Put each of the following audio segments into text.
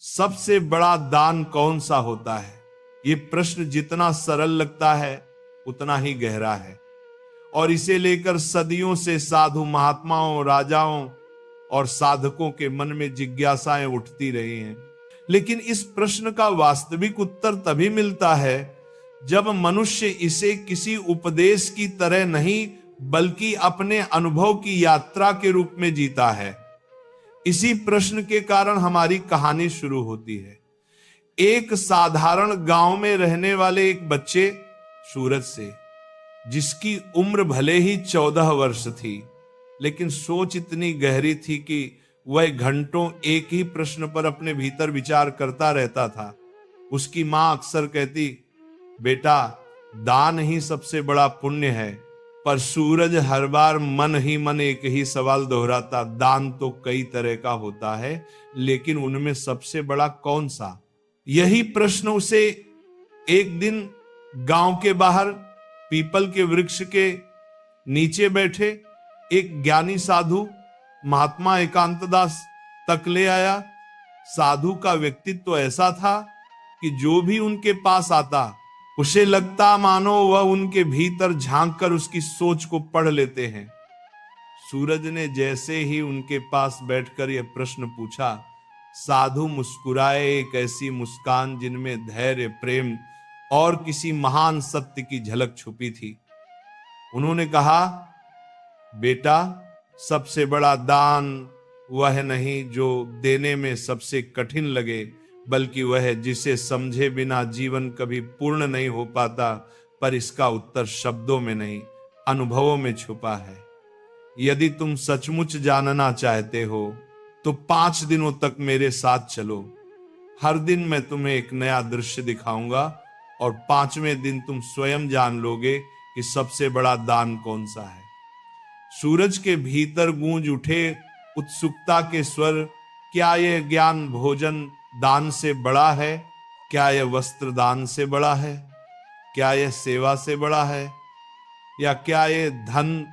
सबसे बड़ा दान कौन सा होता है? ये प्रश्न जितना सरल लगता है उतना ही गहरा है, और इसे लेकर सदियों से साधु महात्माओं, राजाओं और साधकों के मन में जिज्ञासाएं उठती रही हैं। लेकिन इस प्रश्न का वास्तविक उत्तर तभी मिलता है जब मनुष्य इसे किसी उपदेश की तरह नहीं बल्कि अपने अनुभव की यात्रा के रूप में जीता है। इसी प्रश्न के कारण हमारी कहानी शुरू होती है। एक साधारण गांव में रहने वाले एक बच्चे सूरज से, जिसकी उम्र भले ही 14 वर्ष थी, लेकिन सोच इतनी गहरी थी कि वह घंटों एक ही प्रश्न पर अपने भीतर विचार करता रहता था। उसकी मां अक्सर कहती, बेटा, दान ही सबसे बड़ा पुण्य है। पर सूरज हर बार मन ही मन एक ही सवाल दोहराता, दान तो कई तरह का होता है, लेकिन उनमें सबसे बड़ा कौन सा? यही प्रश्न उसे एक दिन गांव के बाहर पीपल के वृक्ष के नीचे बैठे एक ज्ञानी साधु महात्मा एकांतदास तक ले आया। साधु का व्यक्तित्व तो ऐसा था कि जो भी उनके पास आता उसे लगता मानो वह उनके भीतर झांककर उसकी सोच को पढ़ लेते हैं। सूरज ने जैसे ही उनके पास बैठकर यह प्रश्न पूछा, साधु मुस्कुराए, एक ऐसी मुस्कान जिनमें धैर्य, प्रेम और किसी महान सत्य की झलक छुपी थी। उन्होंने कहा, बेटा, सबसे बड़ा दान वह नहीं जो देने में सबसे कठिन लगे, बल्कि वह जिसे समझे बिना जीवन कभी पूर्ण नहीं हो पाता। पर इसका उत्तर शब्दों में नहीं, अनुभवों में छुपा है। यदि तुम सचमुच जानना चाहते हो तो 5 दिनों तक मेरे साथ चलो। हर दिन मैं तुम्हें एक नया दृश्य दिखाऊंगा और 5वें दिन तुम स्वयं जान लोगे कि सबसे बड़ा दान कौन सा है। सूरज के भीतर गूंज उठे उत्सुकता के स्वर। क्या यह ज्ञान भोजन दान से बड़ा है? क्या यह वस्त्र दान से बड़ा है? क्या यह सेवा से बड़ा है? या क्या यह धन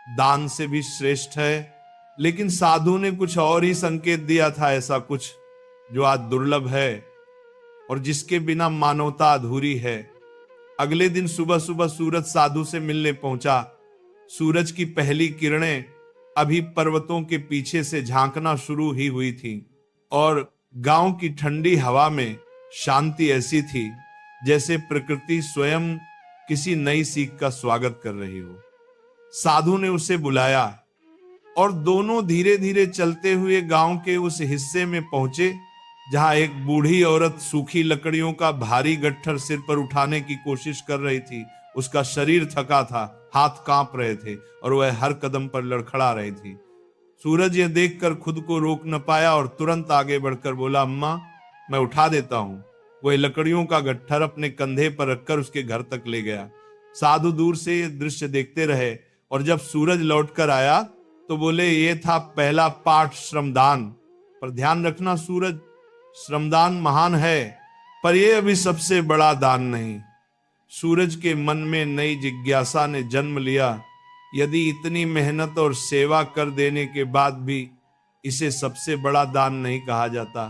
दान से भी श्रेष्ठ है? लेकिन साधु ने कुछ और ही संकेत दिया था, ऐसा कुछ जो आज दुर्लभ है और जिसके बिना मानवता अधूरी है। अगले दिन सुबह सुबह सूरज साधु से मिलने पहुंचा। सूरज की पहली किरणें अभी पर्वतों के पीछे से झांकना शुरू ही हुई थी और गांव की ठंडी हवा में शांति ऐसी थी जैसे प्रकृति स्वयं किसी नई सीख का स्वागत कर रही हो। साधु ने उसे बुलाया और दोनों धीरे धीरे चलते हुए गांव के उस हिस्से में पहुंचे जहां एक बूढ़ी औरत सूखी लकड़ियों का भारी गट्ठर सिर पर उठाने की कोशिश कर रही थी। उसका शरीर थका था, हाथ कांप रहे थे और वह हर कदम पर लड़खड़ा रही थी। सूरज ये देखकर खुद को रोक न पाया और तुरंत आगे बढ़कर बोला, अम्मा, मैं उठा देता हूं। वह लकड़ियों का गट्ठर अपने कंधे पर रखकर उसके घर तक ले गया। साधु दूर से ये दृश्य देखते रहे और जब सूरज लौटकर आया तो बोले, ये था पहला पाठ श्रमदान। पर ध्यान रखना सूरज, श्रमदान महान है पर यह अभी सबसे बड़ा दान नहीं। सूरज के मन में नई जिज्ञासा ने जन्म लिया। यदि इतनी मेहनत और सेवा कर देने के बाद भी इसे सबसे बड़ा दान नहीं कहा जाता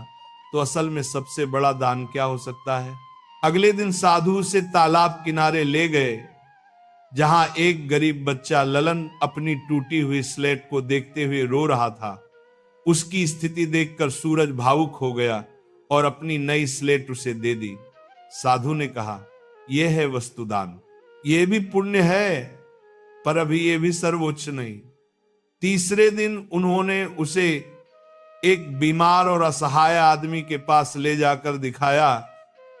तो असल में सबसे बड़ा दान क्या हो सकता है? अगले दिन साधु उसे तालाब किनारे ले गए जहां एक गरीब बच्चा ललन अपनी टूटी हुई स्लेट को देखते हुए रो रहा था। उसकी स्थिति देखकर सूरज भावुक हो गया और अपनी नई स्लेट उसे दे दी। साधु ने कहा, यह है वस्तुदान। यह भी पुण्य है पर अभी यह भी सर्वोच्च नहीं। तीसरे दिन उन्होंने उसे एक बीमार और असहाय आदमी के पास ले जाकर दिखाया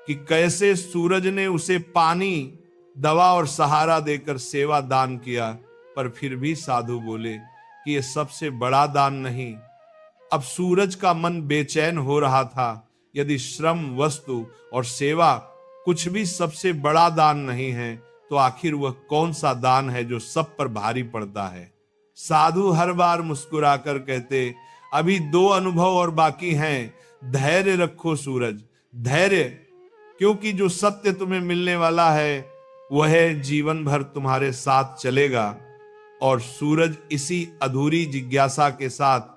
कि कैसे सूरज ने उसे पानी, दवा और सहारा देकर सेवा दान किया। पर फिर भी साधु बोले कि यह सबसे बड़ा दान नहीं। अब सूरज का मन बेचैन हो रहा था। यदि श्रम, वस्तु और सेवा कुछ भी सबसे बड़ा दान नहीं है तो आखिर वह कौन सा दान है जो सब पर भारी पड़ता है? साधु हर बार मुस्कुराकर कहते, अभी 2 अनुभव और बाकी हैं। धैर्य रखो सूरज, धैर्य, क्योंकि जो सत्य तुम्हें मिलने वाला है वह जीवन भर तुम्हारे साथ चलेगा। और सूरज इसी अधूरी जिज्ञासा के साथ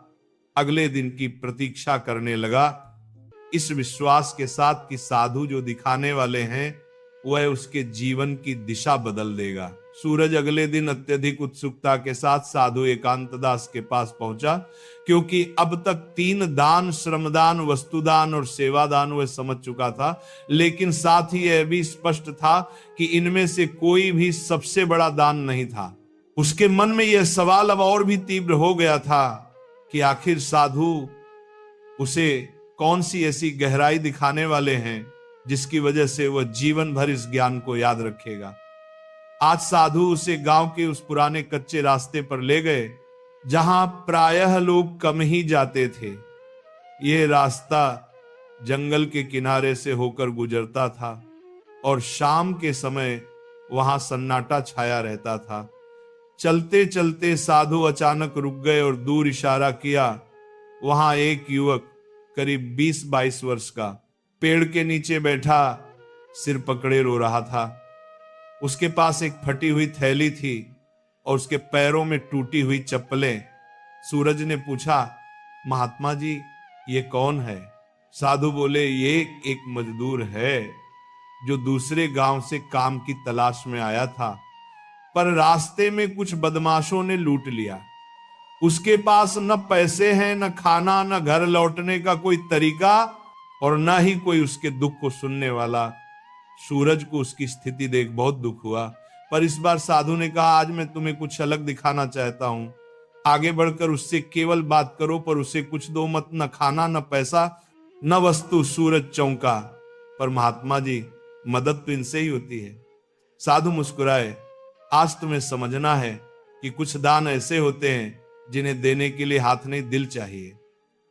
अगले दिन की प्रतीक्षा करने लगा। इस विश्वास के साथ कि साधु जो दिखाने वाले हैं वह उसके जीवन की दिशा बदल देगा। सूरज अगले दिन अत्यधिक उत्सुकता के साथ साधु एकांतदास के पास पहुंचा, क्योंकि अब तक 3 दान, श्रमदान, वस्तुदान और सेवादान वह समझ चुका था, लेकिन साथ ही यह भी स्पष्ट था कि इनमें से कोई भी सबसे बड़ा दान नहीं था। उसके मन में यह सवाल अब और भी तीव्र हो गया था कि आखिर साधु उसे कौन सी ऐसी गहराई दिखाने वाले हैं जिसकी वजह से वह जीवन भर इस ज्ञान को याद रखेगा। आज साधु उसे गांव के उस पुराने कच्चे रास्ते पर ले गए जहां प्रायः लोग कम ही जाते थे। यह रास्ता जंगल के किनारे से होकर गुजरता था और शाम के समय वहां सन्नाटा छाया रहता था। चलते चलते साधु अचानक रुक गए और दूर इशारा किया। वहां एक युवक करीब 20-22 वर्ष का पेड़ के नीचे बैठा सिर पकड़े रो रहा था। उसके पास एक फटी हुई थैली थी और उसके पैरों में टूटी हुई चप्पलें। सूरज ने पूछा, महात्मा जी ये कौन है? साधु बोले, ये एक मजदूर है जो दूसरे गांव से काम की तलाश में आया था, पर रास्ते में कुछ बदमाशों ने लूट लिया। उसके पास न पैसे हैं, न खाना, न घर लौटने का कोई तरीका और न ही कोई उसके दुख को सुनने वाला। सूरज को उसकी स्थिति देख बहुत दुख हुआ, पर इस बार साधु ने कहा, आज मैं तुम्हें कुछ अलग दिखाना चाहता हूं। आगे बढ़कर उससे केवल बात करो, पर उसे कुछ दो मत, न खाना, न पैसा, न वस्तु। सूरज चौंका, पर महात्मा जी मदद तो इनसे ही होती है। साधु मुस्कुराए, आज तुम्हें समझना है कि कुछ दान ऐसे होते हैं जिन्हें देने के लिए हाथ नहीं दिल चाहिए।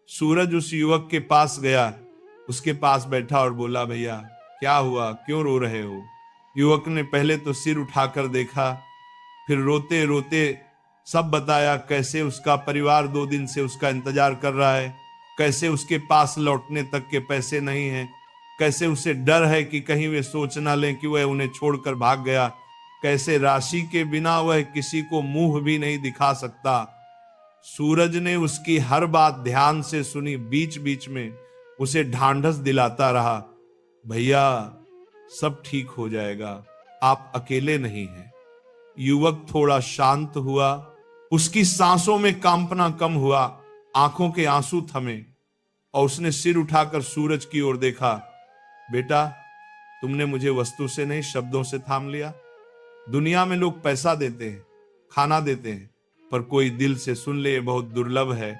सूरज उस युवक के पास गया, उसके पास बैठा और बोला, भैया क्या हुआ, क्यों रो रहे हो? युवक ने पहले तो सिर उठाकर देखा, फिर रोते रोते सब बताया, कैसे उसका परिवार 2 दिन से उसका इंतजार कर रहा है, कैसे उसके पास लौटने तक के पैसे नहीं हैं, कैसे उसे डर है कि कहीं वे सोच ना लें कि वह उन्हें छोड़कर भाग गया, कैसे राशि के बिना वह किसी को मुंह भी नहीं दिखा सकता। सूरज ने उसकी हर बात ध्यान से सुनी, बीच बीच में उसे ढांढस दिलाता रहा, भैया सब ठीक हो जाएगा, आप अकेले नहीं हैं। युवक थोड़ा शांत हुआ, उसकी सांसों में कांपना कम हुआ, आंखों के आंसू थमे और उसने सिर उठाकर सूरज की ओर देखा। बेटा, तुमने मुझे वस्तु से नहीं शब्दों से थाम लिया। दुनिया में लोग पैसा देते हैं, खाना देते हैं, पर कोई दिल से सुन ले, बहुत दुर्लभ है।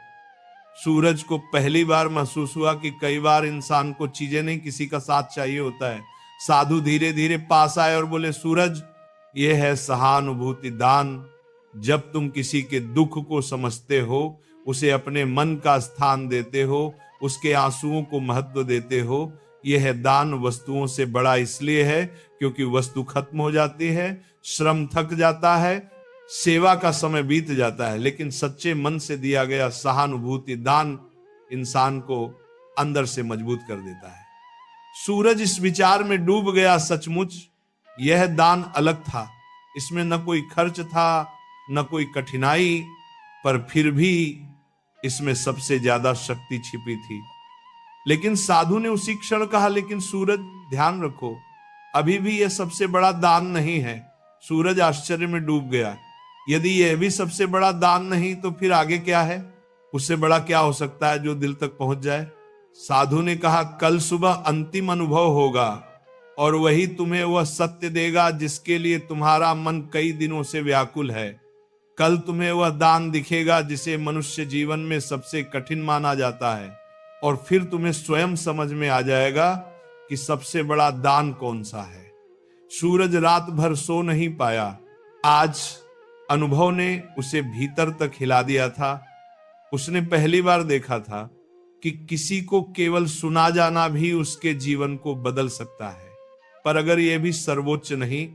सूरज को पहली बार महसूस हुआ कि कई बार इंसान को चीजें नहीं, किसी का साथ चाहिए होता है। साधु धीरे धीरे पास आए और बोले, सूरज ये है सहानुभूति दान। जब तुम किसी के दुख को समझते हो, उसे अपने मन का स्थान देते हो, उसके आंसुओं को महत्व देते हो, यह दान वस्तुओं से बड़ा इसलिए है क्योंकि वस्तु खत्म हो जाती है, श्रम थक जाता है, सेवा का समय बीत जाता है, लेकिन सच्चे मन से दिया गया सहानुभूति दान इंसान को अंदर से मजबूत कर देता है। सूरज इस विचार में डूब गया, सचमुच यह दान अलग था, इसमें न कोई खर्च था न कोई कठिनाई, पर फिर भी इसमें सबसे ज्यादा शक्ति छिपी थी। लेकिन साधु ने उसी क्षण कहा, लेकिन सूरज ध्यान रखो, अभी भी यह सबसे बड़ा दान नहीं है। सूरज आश्चर्य में डूब गया, यदि यह भी सबसे बड़ा दान नहीं तो फिर आगे क्या है? उससे बड़ा क्या हो सकता है जो दिल तक पहुंच जाए? साधु ने कहा, कल सुबह अंतिम अनुभव होगा और वही तुम्हें वह सत्य देगा जिसके लिए तुम्हारा मन कई दिनों से व्याकुल है। कल तुम्हें वह दान दिखेगा जिसे मनुष्य जीवन में सबसे कठिन माना जाता है, और फिर तुम्हें स्वयं समझ में आ जाएगा कि सबसे बड़ा दान कौन सा है। सूरज रात भर सो नहीं पाया। आज अनुभव ने उसे भीतर तक हिला दिया था। उसने पहली बार देखा था कि किसी को केवल सुना जाना भी उसके जीवन को बदल सकता है। पर अगर यह भी सर्वोच्च नहीं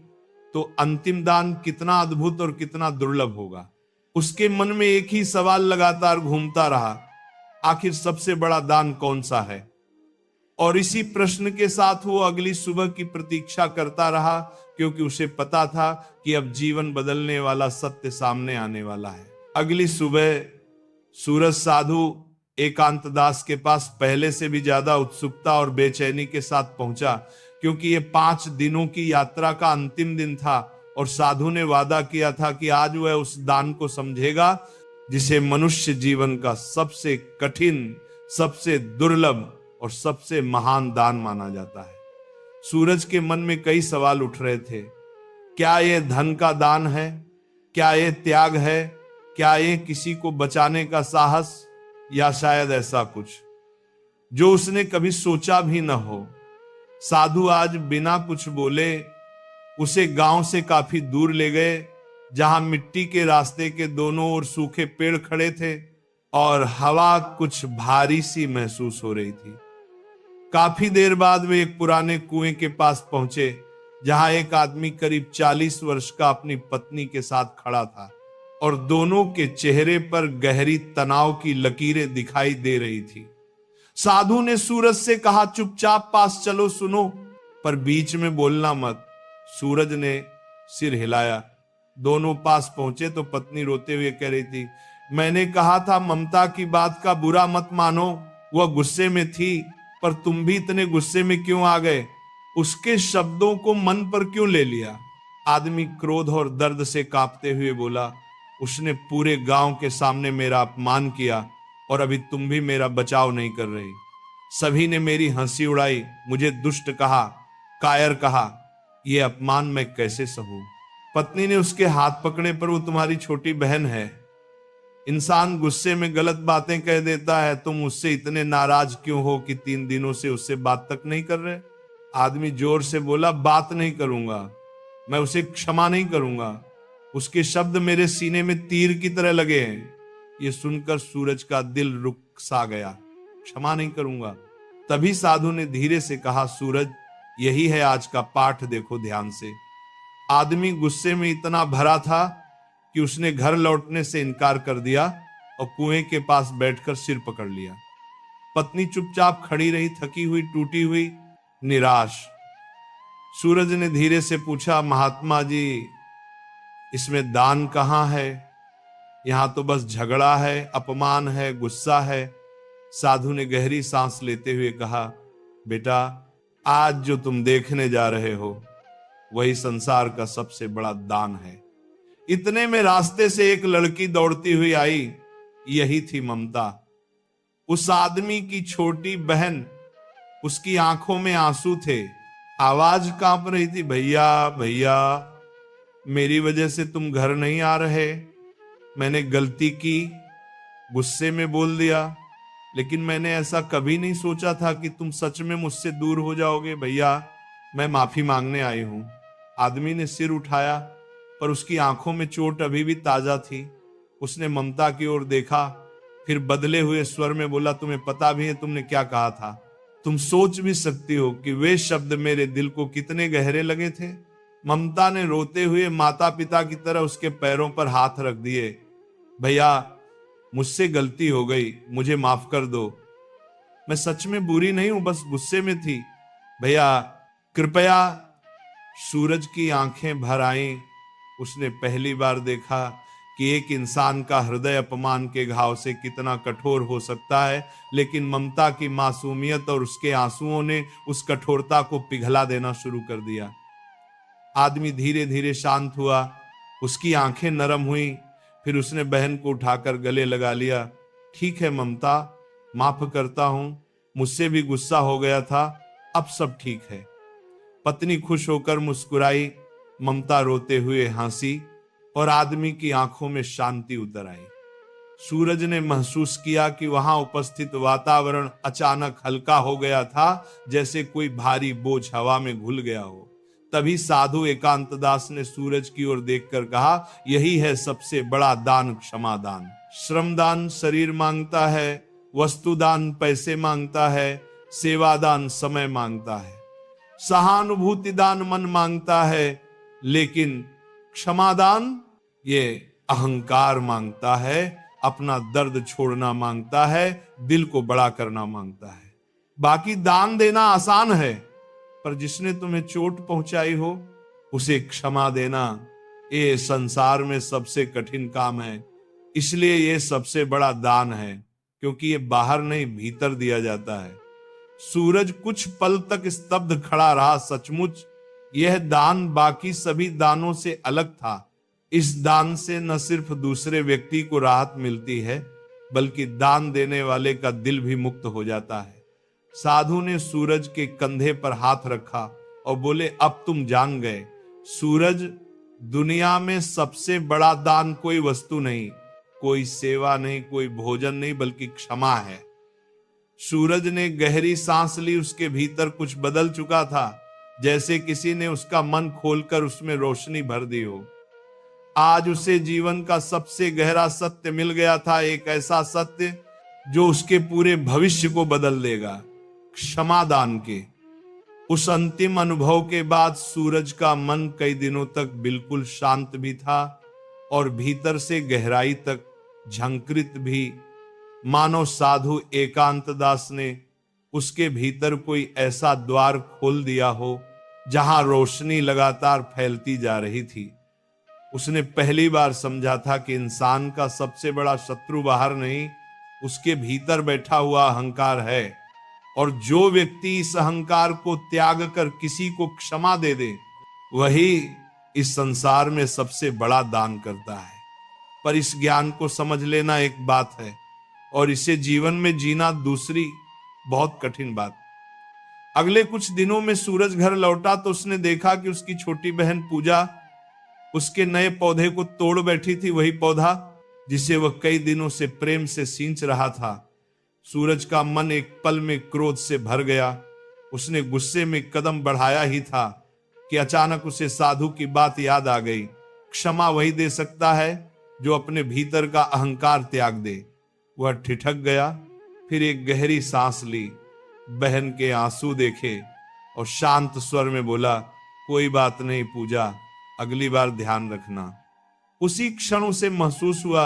तो अंतिम दान कितना अद्भुत और कितना दुर्लभ होगा। उसके मन में एक ही सवाल लगातार घूमता रहा, आखिर सबसे बड़ा दान कौन सा है? और इसी प्रश्न के साथ वो अगली सुबह की प्रतीक्षा करता रहा, क्योंकि उसे पता था कि अब जीवन बदलने वाला सत्य सामने आने वाला है। अगली सुबह सूरज साधु एकांत दास के पास पहले से भी ज्यादा उत्सुकता और बेचैनी के साथ पहुंचा, क्योंकि ये 5 दिनों की यात्रा का अंतिम दिन था और साधु ने वादा किया था कि आज वह उस दान को समझेगा जिसे मनुष्य जीवन का सबसे कठिन, सबसे दुर्लभ और सबसे महान दान माना जाता है। सूरज के मन में कई सवाल उठ रहे थे। क्या यह धन का दान है? क्या यह त्याग है? क्या यह किसी को बचाने का साहस, या शायद ऐसा कुछ जो उसने कभी सोचा भी न हो। साधु आज बिना कुछ बोले उसे गांव से काफी दूर ले गए, जहां मिट्टी के रास्ते के दोनों ओर सूखे पेड़ खड़े थे और हवा कुछ भारी सी महसूस हो रही थी। काफी देर बाद वे एक पुराने कुएं के पास पहुंचे, जहां एक आदमी करीब 40 वर्ष का अपनी पत्नी के साथ खड़ा था और दोनों के चेहरे पर गहरी तनाव की लकीरें दिखाई दे रही थी। साधु ने सूरज से कहा, चुपचाप पास चलो, सुनो, पर बीच में बोलना मत। सूरज ने सिर हिलाया। दोनों पास पहुंचे तो पत्नी रोते हुए कह रही थी, मैंने कहा था ममता की बात का बुरा मत मानो, वह गुस्से में थी, पर तुम भी इतने गुस्से में क्यों आ गए? उसके शब्दों को मन पर क्यों ले लिया? आदमी क्रोध और दर्द से कांपते हुए बोला, उसने पूरे गांव के सामने मेरा अपमान किया और अभी तुम भी मेरा बचाव नहीं कर रही। सभी ने मेरी हंसी उड़ाई, मुझे दुष्ट कहा, कायर कहा। यह अपमान मैं कैसे सहूं? पत्नी ने उसके हाथ पकड़े, पर वो तुम्हारी छोटी बहन है। इंसान गुस्से में गलत बातें कह देता है, तुम उससे इतने नाराज क्यों हो कि 3 दिनों से उससे बात तक नहीं कर रहे? आदमी जोर से बोला, बात नहीं करूंगा, मैं उसे क्षमा नहीं करूंगा। उसके शब्द मेरे सीने में तीर की तरह लगे हैं। ये सुनकर सूरज का दिल रुक सा गया। क्षमा नहीं करूंगा। तभी साधु ने धीरे से कहा, सूरज, यही है आज का पाठ, देखो ध्यान से। आदमी गुस्से में इतना भरा था कि उसने घर लौटने से इनकार कर दिया और कुएं के पास बैठकर सिर पकड़ लिया। पत्नी चुपचाप खड़ी रही, थकी हुई, टूटी हुई, निराश। सूरज ने धीरे से पूछा, महात्मा जी, इसमें दान कहाँ है? यहां तो बस झगड़ा है, अपमान है, गुस्सा है। साधु ने गहरी सांस लेते हुए कहा, बेटा, आज जो तुम देखने जा रहे हो वही संसार का सबसे बड़ा दान है। इतने में रास्ते से एक लड़की दौड़ती हुई आई। यही थी ममता, उस आदमी की छोटी बहन। उसकी आंखों में आंसू थे, आवाज कांप रही थी, भैया भैया, मेरी वजह से तुम घर नहीं आ रहे। मैंने गलती की, गुस्से में बोल दिया, लेकिन मैंने ऐसा कभी नहीं सोचा था कि तुम सच में मुझसे दूर हो जाओगे। भैया, मैं माफी मांगने आई हूं। आदमी ने सिर उठाया, पर उसकी आंखों में चोट अभी भी ताजा थी। उसने ममता की ओर देखा, फिर बदले हुए स्वर में बोला, तुम्हें पता भी है तुमने क्या कहा था? तुम सोच भी सकती हो कि वे शब्द मेरे दिल को कितने गहरे लगे थे। ममता ने रोते हुए माता पिता की तरह उसके पैरों पर हाथ रख दिए। भैया, मुझसे गलती हो गई, मुझे माफ कर दो। मैं सच में बुरी नहीं हूं, बस गुस्से में थी। भैया, कृपया। सूरज की आंखें भर आईं। उसने पहली बार देखा कि एक इंसान का हृदय अपमान के घाव से कितना कठोर हो सकता है, लेकिन ममता की मासूमियत और उसके आंसुओं ने उस कठोरता को पिघला देना शुरू कर दिया। आदमी धीरे धीरे शांत हुआ, उसकी आंखें नरम हुई। फिर उसने बहन को उठाकर गले लगा लिया। ठीक है ममता, माफ करता हूं, मुझसे भी गुस्सा हो गया था, अब सब ठीक है। पत्नी खुश होकर मुस्कुराई, ममता रोते हुए हंसी और आदमी की आंखों में शांति उतर आई। सूरज ने महसूस किया कि वहां उपस्थित वातावरण अचानक हल्का हो गया था, जैसे कोई भारी बोझ हवा में घुल गया हो। तभी साधु एकांत दास ने सूरज की ओर देखकर कहा, यही है सबसे बड़ा दान, क्षमा दान। श्रमदान शरीर मांगता है, वस्तुदान पैसे मांगता है, सेवादान समय मांगता है, सहानुभूति दान मन मांगता है, लेकिन क्षमादान ये अहंकार मांगता है, अपना दर्द छोड़ना मांगता है, दिल को बड़ा करना मांगता है। बाकी दान देना आसान है, पर जिसने तुम्हें चोट पहुंचाई हो उसे क्षमा देना, ये संसार में सबसे कठिन काम है। इसलिए ये सबसे बड़ा दान है, क्योंकि ये बाहर नहीं भीतर दिया जाता है। सूरज कुछ पल तक स्तब्ध खड़ा रहा। सचमुच यह दान बाकी सभी दानों से अलग था। इस दान से न सिर्फ दूसरे व्यक्ति को राहत मिलती है, बल्कि दान देने वाले का दिल भी मुक्त हो जाता है। साधु ने सूरज के कंधे पर हाथ रखा और बोले, अब तुम जान गए, सूरज, दुनिया में सबसे बड़ा दान कोई वस्तु नहीं, कोई सेवा नहीं, कोई भोजन नहीं, बल्कि क्षमा है। सूरज ने गहरी सांस ली। उसके भीतर कुछ बदल चुका था, जैसे किसी ने उसका मन खोलकर उसमें रोशनी भर दी हो। आज उसे जीवन का सबसे गहरा सत्य मिल गया था, एक ऐसा सत्य जो उसके पूरे भविष्य को बदल देगा, क्षमा दान के। उस अंतिम अनुभव के बाद सूरज का मन कई दिनों तक बिल्कुल शांत भी था और भीतर से गहराई तक झंकृत भी, मानो साधु एकांत दास ने उसके भीतर कोई ऐसा द्वार खोल दिया हो जहां रोशनी लगातार फैलती जा रही थी। उसने पहली बार समझा था कि इंसान का सबसे बड़ा शत्रु बाहर नहीं, उसके भीतर बैठा हुआ अहंकार है। और जो व्यक्ति इस अहंकार को त्याग कर किसी को क्षमा दे दे, वही इस संसार में सबसे बड़ा दान करता है। पर इस ज्ञान को समझ लेना एक बात है और इसे जीवन में जीना दूसरी बहुत कठिन बात। अगले कुछ दिनों में सूरज घर लौटा तो उसने देखा कि उसकी छोटी बहन पूजा उसके नए पौधे को तोड़ बैठी थी, वही पौधा जिसे वह कई दिनों से प्रेम से सींच रहा था। सूरज का मन एक पल में क्रोध से भर गया। उसने गुस्से में कदम बढ़ाया ही था कि अचानक उसे साधु की बात याद आ गई। क्षमा वही दे सकता है जो अपने भीतर का अहंकार त्याग दे। वह ठिठक गया, फिर एक गहरी सांस ली, बहन के आंसू देखे और शांत स्वर में बोला, कोई बात नहीं पूजा, अगली बार ध्यान रखना। उसी क्षण उसे महसूस हुआ